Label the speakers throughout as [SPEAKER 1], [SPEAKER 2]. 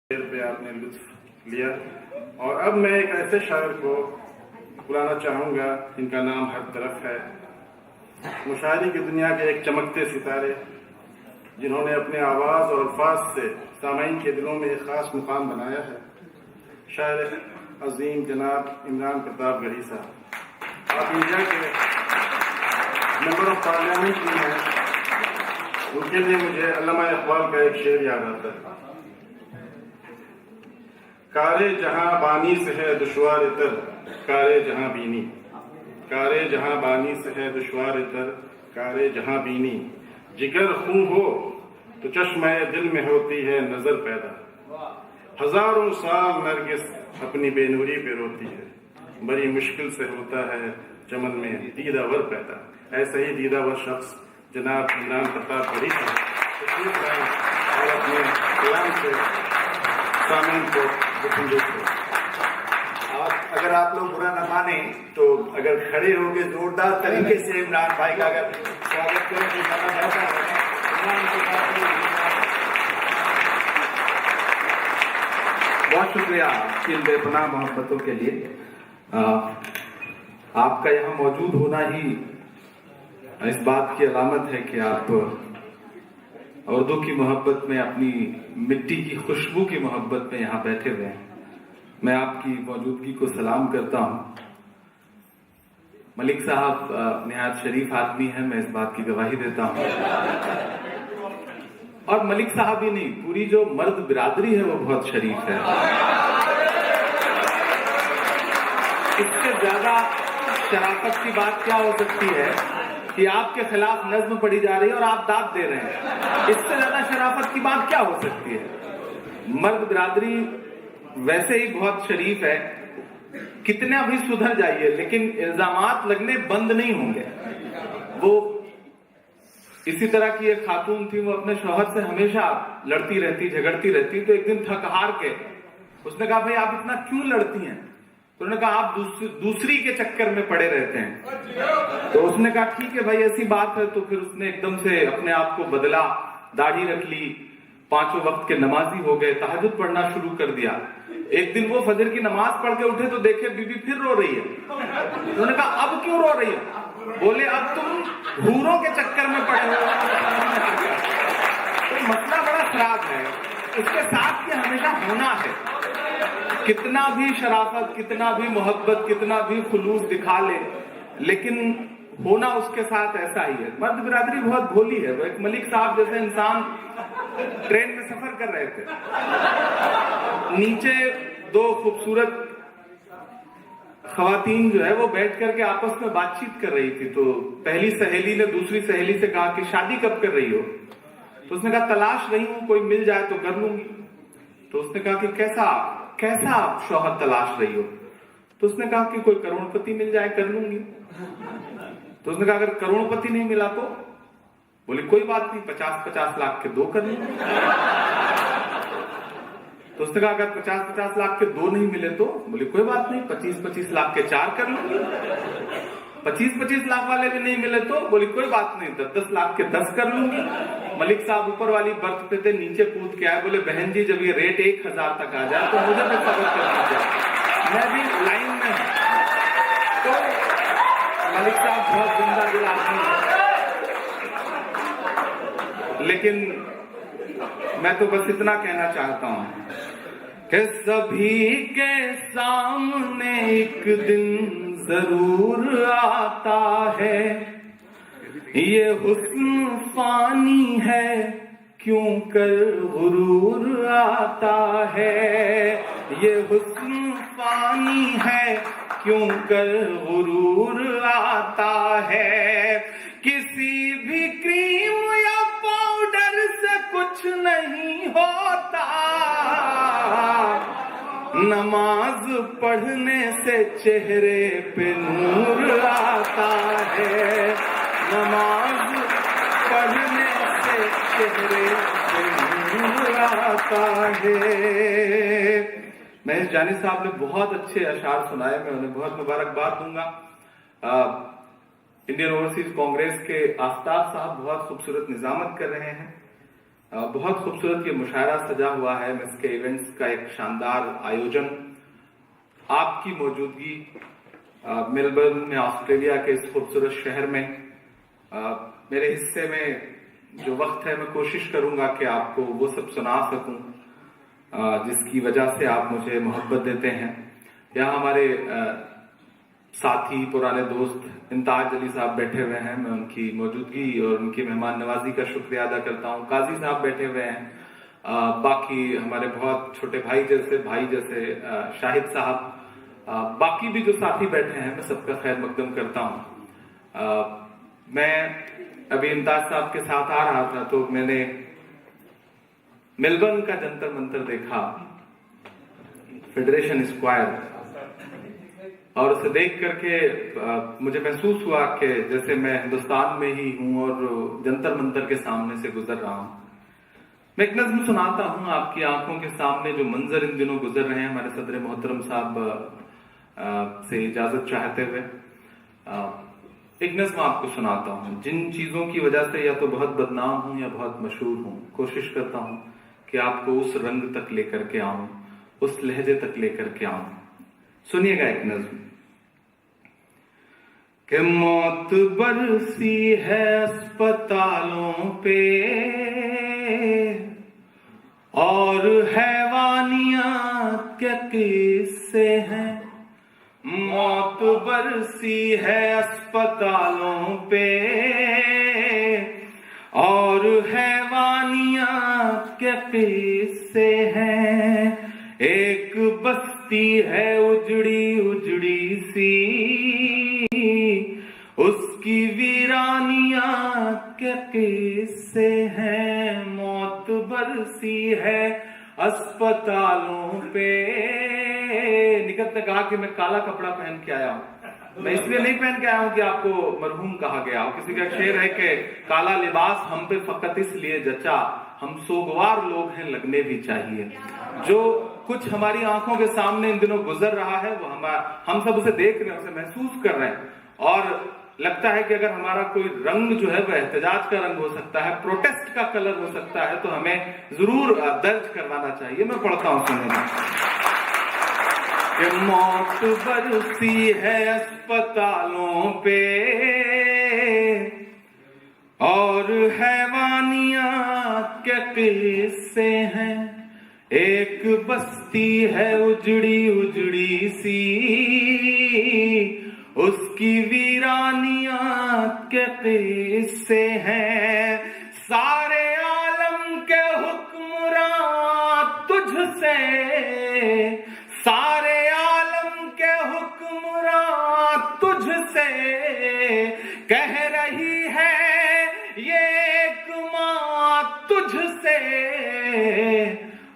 [SPEAKER 1] پہ آپ نے لطف لیا اور اب میں ایک ایسے شاعر کو بلانا چاہوں گا جن کا نام ہر طرف ہے، مشاعری کی دنیا کے ایک چمکتے ستارے جنہوں نے اپنے آواز اور الفاظ سے سامعین کے دلوں میں ایک خاص مقام بنایا ہے، شاعر عظیم جناب عمران پرتاپ گڑھی صاحب۔ آپ انڈیا کے ممبر آف پارلیمنٹ بھی ہیں، ان کے لیے مجھے علامہ اقبال کا ایک شعر یاد آتا ہے: کارے جہاں بانی سے ہے دشوار تر کارے جہاں بینی، کارے جہاں بانی سے ہے دشوار تر کارے جہاں بینی، جگر خون ہو تو چشمہ دل میں ہوتی ہے نظر پیدا، ہزاروں سال نرگس اپنی بے نوری پہ روتی ہے، بڑی مشکل سے ہوتا ہے چمن میں دیدہ ور پیدا۔ ایسا ہی دیدہ ور شخص جناب عمران پرتاپ گڑھی صاحب اور اپنے کلام سے سامعین کو
[SPEAKER 2] اگر آپ لوگ برا نہ مانیں تو اگر کھڑے ہو کے زوردار طریقے سے عمران بھائی کا اگر سواگت کریں تو زیادہ بہتر ہے۔
[SPEAKER 3] بہت شکریہ آپ کی بے پناہ محبتوں کے لیے۔ آپ کا یہاں موجود ہونا ہی اس بات کی علامت ہے کہ آپ اردو کی محبت میں، اپنی مٹی کی خوشبو کی محبت میں یہاں بیٹھے ہوئے ہیں۔ میں آپ کی موجودگی کو سلام کرتا ہوں۔ ملک صاحب نہایت شریف آدمی ہیں، میں اس بات کی گواہی دیتا ہوں، اور ملک صاحب ہی نہیں، پوری جو مرد برادری ہے وہ بہت شریف ہے۔ اس سے زیادہ شرافت کی بات کیا ہو سکتی ہے کہ آپ کے خلاف نظم پڑھی جا رہی ہے اور آپ داد دے رہے ہیں؟ اس سے زیادہ شرافت کی بات کیا ہو سکتی ہے؟ مرد برادری ویسے ہی بہت شریف ہے، کتنا بھی سدھر جائیے لیکن الزامات لگنے بند نہیں ہوں گے۔ وہ اسی طرح کی ایک خاتون تھی، وہ اپنے شوہر سے ہمیشہ لڑتی رہتی، جھگڑتی رہتی، تو ایک دن تھک ہار کے اس نے کہا بھائی آپ اتنا کیوں لڑتی ہیں؟ تو انہوں نے کہا آپ دوسری کے چکر میں پڑے رہتے ہیں۔ تو اس نے کہا ٹھیک ہے بھائی ایسی بات ہے، تو پھر اس نے ایک دم سے اپنے آپ کو بدلا، داڑھی رکھ لی، 5 وقت کے نمازی ہو گئے، تہجد پڑھنا شروع کر دیا۔ ایک دن وہ فجر کی نماز پڑھ کے اٹھے تو دیکھے بی بی پھر رو رہی ہے۔ انہوں نے کہا اب کیوں رو رہی ہے؟ بولے اب تم حوروں کے چکر میں پڑے ہو۔ تو مسئلہ بڑا خراب ہے، اس کے ساتھ یہ ہمیشہ ہونا ہے، کتنا بھی شرافت، کتنا بھی محبت، کتنا بھی خلوص دکھا لے، لیکن ہونا اس کے ساتھ ایسا ہی ہے۔ مرد برادری بہت بھولی ہے۔ وہ ایک ملک صاحب جیسے انسان ٹرین میں سفر کر رہے تھے، نیچے 2 خوبصورت خواتین جو ہے وہ بیٹھ کر کے آپس میں بات چیت کر رہی تھی، تو پہلی سہیلی نے دوسری سہیلی سے کہا کہ شادی کب کر رہی ہو؟ تو اس نے کہا تلاش رہی ہوں، کوئی مل جائے تو کر لوں گی۔ تو اس نے کہا کہ کیسا آپ شوہر تلاش رہی ہو؟ تو اس نے کہا کہ کوئی کروڑ پتی مل جائے کر لوں گی۔ تو اس نے کہا اگر کروڑ پتی نہیں ملا تو؟ بولی کوئی بات نہیں، 50-50 لاکھ کے 2 کر لوں گی۔ تو اس نے کہا اگر 50-50 لاکھ کے 2 نہیں ملے تو؟ بولی کوئی بات نہیں، 25-25 لاکھ کے 4 کر لوں گی۔ 25-25 لاکھ والے بھی نہیں ملے تو؟ بولی کوئی بات نہیں، 10-10 لاکھ کے 10 کر لوں گی۔ ملک صاحب اوپر والی برتھ پہ تھے، نیچے کود کے آئے، بولے بہن جی جب یہ ریٹ 1000 تک آ جائے تو مجھے بھی خبر کر دیجیے، میں بھی لائن میں ہوں۔ تو ملک صاحب بہت زندہ دل آدمی ہے، لیکن میں تو بس اتنا کہنا چاہتا ہوں کہ سبھی کے سامنے ایک دن ضرور آتا ہے، یہ حسن فانی ہے کیوں کر غرور آتا ہے، یہ حسن فانی ہے کیوں کر غرور آتا ہے، کسی بھی کریم یا پاؤڈر سے کچھ نہیں ہوتا، نماز پڑھنے سے چہرے پہ نور آتا ہے، نماز پڑھنے سے چہرے پہ نور آتا ہے۔ میں جانی صاحب نے بہت اچھے اشعار سنائے، میں انہیں بہت مبارکباد دوں گا۔ انڈین اوورسیز کانگریس کے آفتاب صاحب بہت خوبصورت نظامت کر رہے ہیں، بہت خوبصورت یہ مشاعرہ سجا ہوا ہے مس کے ایونٹس کا ایک شاندار آیوجن. آپ کی موجودگی میلبرن میں آسٹریلیا کے اس خوبصورت شہر میں میرے حصے میں جو وقت ہے میں کوشش کروں گا کہ آپ کو وہ سب سنا سکوں جس کی وجہ سے آپ مجھے محبت دیتے ہیں. یہاں ہمارے ساتھی پرانے دوست امتیاز علی صاحب بیٹھے ہوئے ہیں. میں ان کی موجودگی اور ان کی مہمان نوازی کا شکریہ ادا کرتا ہوں. قاضی صاحب بیٹھے ہوئے ہیں. باقی ہمارے بہت چھوٹے بھائی جیسے شاہد صاحب, باقی بھی جو ساتھی بیٹھے ہیں میں سب کا خیر مقدم کرتا ہوں. میں ابھی امتیاز صاحب کے ساتھ آ رہا تھا تو میں نے میلبرن کا جنتر منتر دیکھا, فیڈریشن اسکوائر, اور اسے دیکھ کر کے مجھے محسوس ہوا کہ جیسے میں ہندوستان میں ہی ہوں اور جنتر منتر کے سامنے سے گزر رہا ہوں. میں ایک نظم سناتا ہوں آپ کی آنکھوں کے سامنے جو منظر ان دنوں گزر رہے ہیں ہمارے صدر محترم صاحب سے اجازت چاہتے ہوئے. ایک نظم آپ کو سناتا ہوں. جن چیزوں کی وجہ سے یا تو بہت بدنام ہوں یا بہت مشہور ہوں, کوشش کرتا ہوں کہ آپ کو اس رنگ تک لے کر کے آؤں, اس لہجے تک لے کر کے آؤں. سنیے گا ایک نظم. کہ موت برسی ہے اسپتالوں پہ اور حیوانیات کے قصے ہیں. موت برسی ہے اسپتالوں پہ اور حیوانیات کے قصے ہیں. ایک بستی ہے اجڑی سی, اس کی ویرانیات کے قصے ہیں. موت برسی ہے اسپتالوں پہ. نکت نے کہا کہ میں کالا کپڑا پہن کے آیا ہوں. میں اس لیے نہیں پہن کے آیا ہوں کہ آپ کو مرحوم کہا گیا ہو. کسی کا شعر ہے کہ کالا لباس ہم پہ فقط اس لیے جچا, ہم سوگوار لوگ ہیں لگنے بھی چاہیے. جو کچھ ہماری آنکھوں کے سامنے ان دنوں گزر رہا ہے وہ ہم سب اسے دیکھ رہے ہیں, اسے محسوس کر رہے ہیں, اور لگتا ہے کہ اگر ہمارا کوئی رنگ جو ہے وہ احتجاج کا رنگ ہو سکتا ہے, پروٹیسٹ کا کلر ہو سکتا ہے, تو ہمیں ضرور درج کروانا چاہیے. میں پڑھتا ہوں سنیں کہ موت برسی ہے اسپتالوں پہ اور حیوانیات کے قصے ہیں. ایک بستی ہے اجڑی سی, اس کی ویرانیات کے قصے ہیں. سارے عالم کے حکمراں تجھ سے, سارے عالم کے حکمراں تجھ سے کہہ رہی ہے یہ ایک ماں تجھ سے.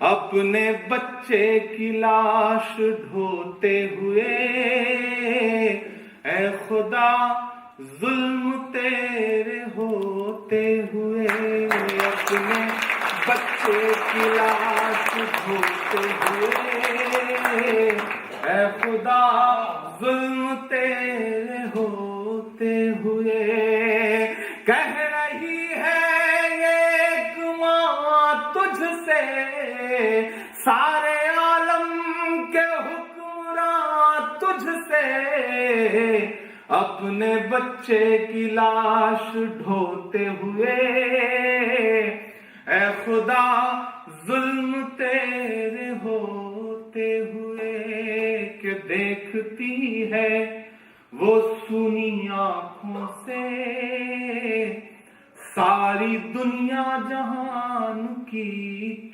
[SPEAKER 3] اپنے بچے کی لاش ڈھوتے ہوئے اے خدا ظلم تیرے ہوتے ہوئے. اپنے بچے کی لاش ڈھوتے ہوئے اے خدا ظلم تیرے ہوتے ہوئے. کہہ رہی ہے ایک ماں تجھ سے, سارے عالم کے حکمراں تجھ سے اپنے بچے کی لاش ڈھوتے ہوئے اے خدا ظلم تیرے ہوتے ہوئے. کہ دیکھتی ہے وہ سنی آنکھوں سے ساری دنیا جہان کی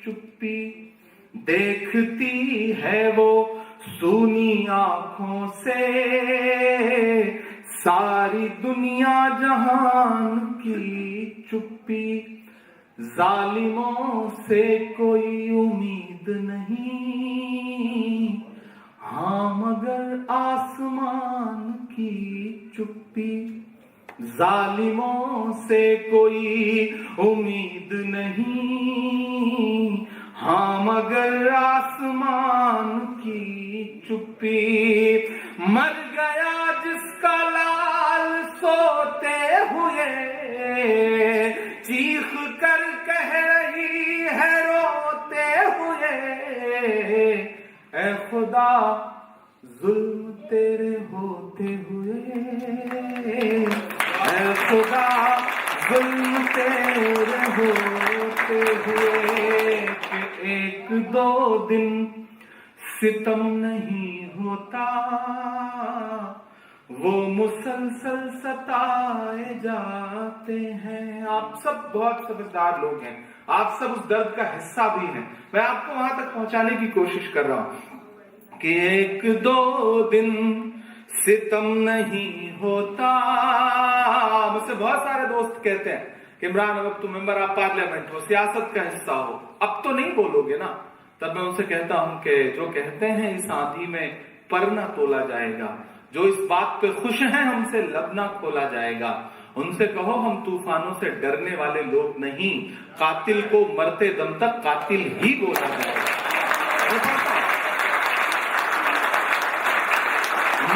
[SPEAKER 3] چپی. دیکھتی ہے وہ سنی آنکھوں سے ساری دنیا جہان کی چپی. ظالموں سے کوئی امید نہیں, ہاں مگر آسمان کی چپی. ظالموں سے کوئی امید نہیں, ہاں مگر آسمان کی چپی. مر گیا جس کا لال سوتے ہوئے, چیخ کر کہہ رہی خدا ظلم تیرے ہوتے ہوئے، اے خدا ظلم تیرے ہوتے ہوئے، کہ ایک دو دن ستم نہیں ہوتا، وہ مسلسل ستائے جاتے ہیں۔ آپ سب بہت سمجھدار لوگ ہیں، آپ سب اس درد کا حصہ بھی ہیں، میں آپ کو وہاں تک پہنچانے کی کوشش کر رہا ہوں کہ ایک دو دن ستم نہیں ہوتا۔ مجھ سے بہت سارے دوست کہتے ہیں کہ عمران اب تم ممبر آف پارلیمنٹ ہو، سیاست کا حصہ ہو، اب تو نہیں بولو گے نا؟ تب میں ان سے کہتا ہوں کہ جو کہتے ہیں اس آندھی میں پر نہ تولا جائے گا، جو اس بات پہ خوش ہیں ہم سے لب نہ کھولا جائے گا، ان سے کہو ہم طوفانوں سے ڈرنے والے لوگ نہیں، قاتل کو مرتے دم تک قاتل ہی بولا جائے گا۔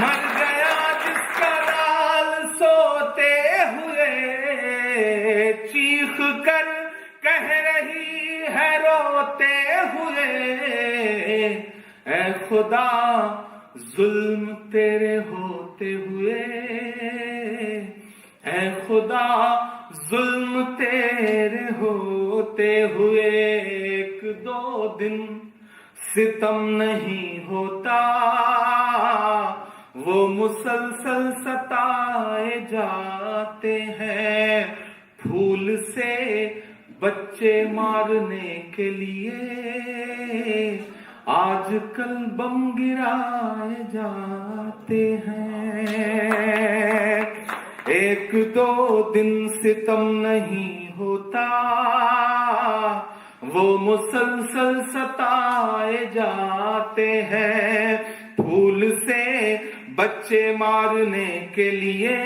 [SPEAKER 3] مر گیا جس کا لال سوتے ہوئے، چیخ کر کہہ رہی ہے روتے ہوئے، اے خدا ظلم تیرے ہوتے ہوئے، اے خدا ظلم تیرے ہوتے ہوئے، ایک دو دن ستم نہیں ہوتا، وہ مسلسل ستائے جاتے ہیں، پھول سے بچے مارنے کے لیے آج کل بم گرائے جاتے ہیں، ایک دو دن ستم نہیں ہوتا، وہ مسلسل ستائے جاتے ہیں، پھول سے بچے مارنے کے لیے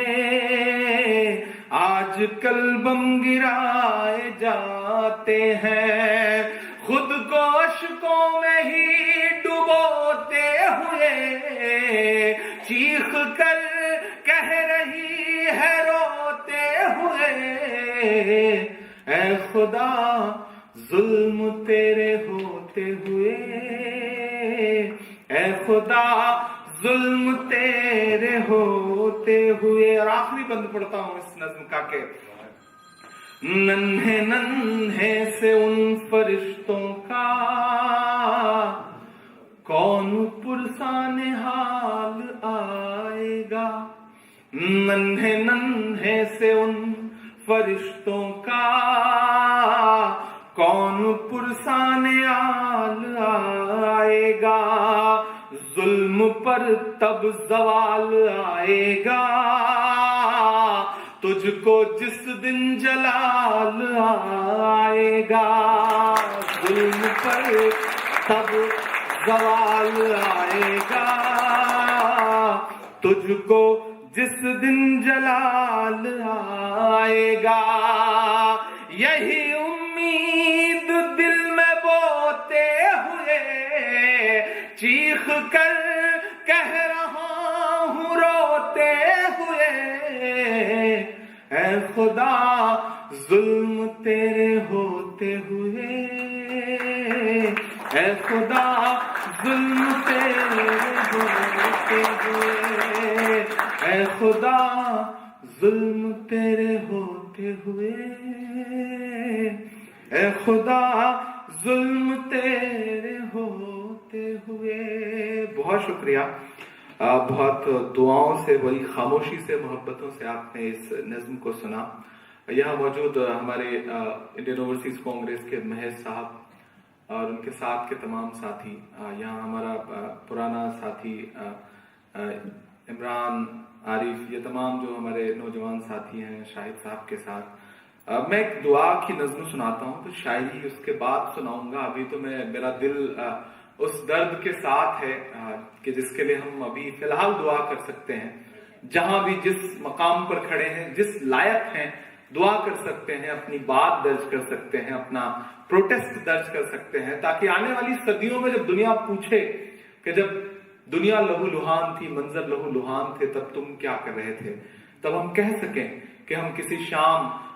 [SPEAKER 3] آج کل بم گرائے جاتے ہیں، خود کو اشکوں میں ہی ڈبوتے ہوئے، چیخ کر کہہ رہی ہے روتے ہوئے، اے خدا ظلم تیرے ہوتے ہوئے، اے خدا ظلم تیرے ہوتے ہوئے۔ اور آخری بند پڑھتا ہوں اس نظم کا کہ ننھے ننھے سے ان فرشتوں کا کون پرسان حال آئے گا، ننھے ننھے سے ان فرشتوں کا کون پرسان حال آئے گا، ظلم پر تب زوال آئے گا، تجھ کو جس دن جلال آئے گا، ظلم پر تب زوال آئے گا، تجھ کو جس دن جلال آئے گا، یہی امید دل میں بوتے ہوئے چیخ کر کہہ رہا ہوں روتے ہوئے، اے خدا ظلم تیرے ہوتے ہوئے، اے خدا ظلم تیرے ہوتے ہوئے، اے خدا ظلم تیرے ہوتے ہوئے، اے خدا ظلم تیرے ہوتے ہوئے۔ بہت شکریہ، بہت دعاؤں سے، بڑی خاموشی سے، محبتوں سے آپ نے اس نظم کو سنا۔ یہاں موجود ہمارے انڈین اوورسیز کانگریس کے محض صاحب اور ان کے ساتھ کے تمام ساتھی، یہاں ہمارا پرانا ساتھی عمران، عارف، یہ تمام جو ہمارے نوجوان ساتھی ہیں، شاہد صاحب کے ساتھ میں ایک دعا کی نظم سناتا ہوں، تو شاعری اس کے بعد سناؤں گا۔ ابھی تو میرا دل اس درد کے ساتھ ہے کہ جس کے لیے ہم ابھی فی الحال دعا کر سکتے ہیں، جہاں بھی جس مقام پر کھڑے ہیں، جس لائق ہیں، دعا کر سکتے ہیں، اپنی بات درج کر سکتے ہیں، اپنا پروٹیسٹ درج کر سکتے ہیں، تاکہ آنے والی صدیوں میں جب دنیا پوچھے کہ جب دنیا لہو لہان تھی، منظر لہو لہان تھے، تب تم کیا کر رہے تھے، تب ہم کہہ سکیں کہ ہم کسی شام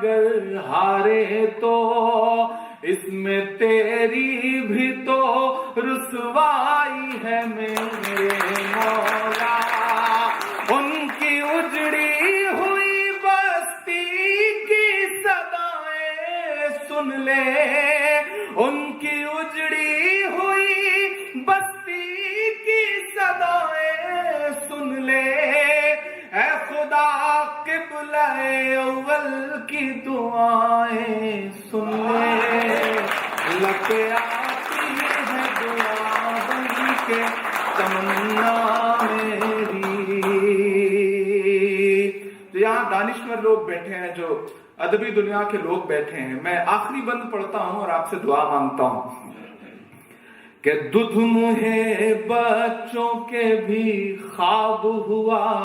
[SPEAKER 3] اگر ہارے تو اس میں تیری بھی تو رسوائی ہے میرے مولا. ان کی اجڑی ہوئی بستی کی صدائیں سن لے, ان کی اجڑی ہوئی بستی کی صدائیں سن لے, اے خدا قبلہ اول کی دعائیں سن لے. لپے آتی ہے دعا بن کے تمنا میری. تو یہاں دانشور لوگ بیٹھے ہیں, جو ادبی دنیا کے لوگ بیٹھے ہیں. میں آخری بند پڑھتا ہوں اور آپ سے دعا مانگتا ہوں کہ دودھ منہ بچوں کے بھی خواب ہوا.